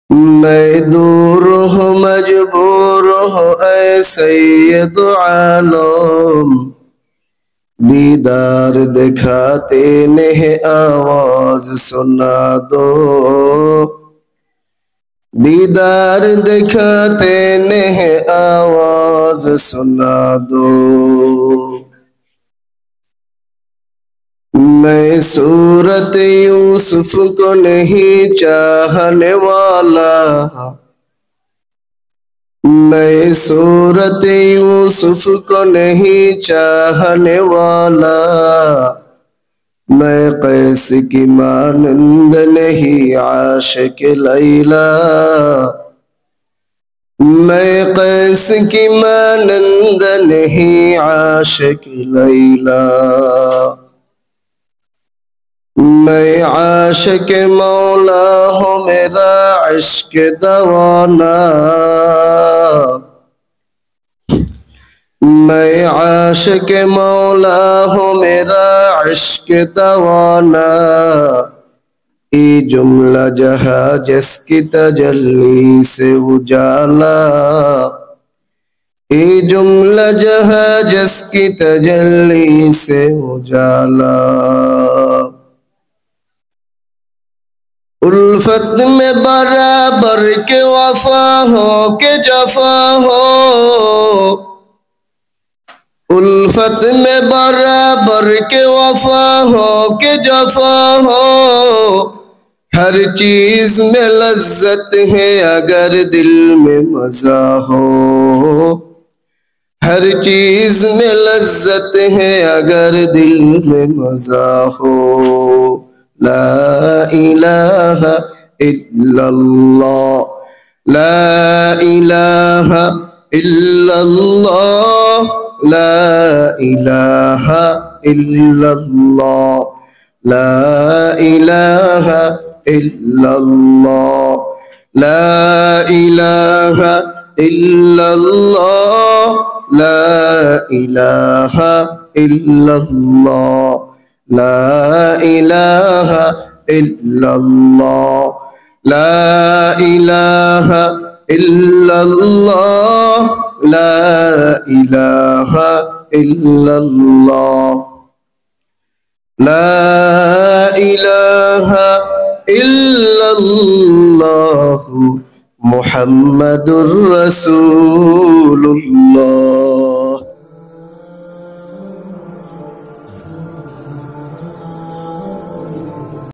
میں دور ہوں مجبور ہوں اے سید عالم، دیدار دکھاتے نہیں آواز سنا دو، دیدار دکھاتے نہیں آواز سنا دو۔ میں صورت یوسف کو نہیں چاہنے والا، میں صورت یوسف کو نہیں چاہنے والا، میں قیس کی مانند نہیں عاشق لیلی، میں قیس کی مانند نہیں عاشق لیلی، میں عاشق مولا ہوں میرا عشق دوانا، میں عاشق مولا ہوں میرا عشق دوانا، یہ جملہ جہاں جس کی تجلی سے اجالا، یہ جملہ جہاں جس کی تجلی سے اجالا۔ الفت میں برابر کے وفا ہو کہ جفا ہو، الفت میں برابر کے وفا ہو کہ جفا ہو، ہر چیز میں لذت ہے اگر دل میں مزہ ہو، ہر چیز میں لذت ہے اگر دل میں مزہ ہو۔ لا الہ الا اللہ، لا الہ الا اللہ، لا الہ الا اللہ، لا الہ الا اللہ، لا الہ الا اللہ، لا الہ الا اللہ، لا الہ الا اللہ، لا الہ الا اللہ، لا الہ الا اللہ، لا الہ الا اللہ، محمد الرسول اللہ۔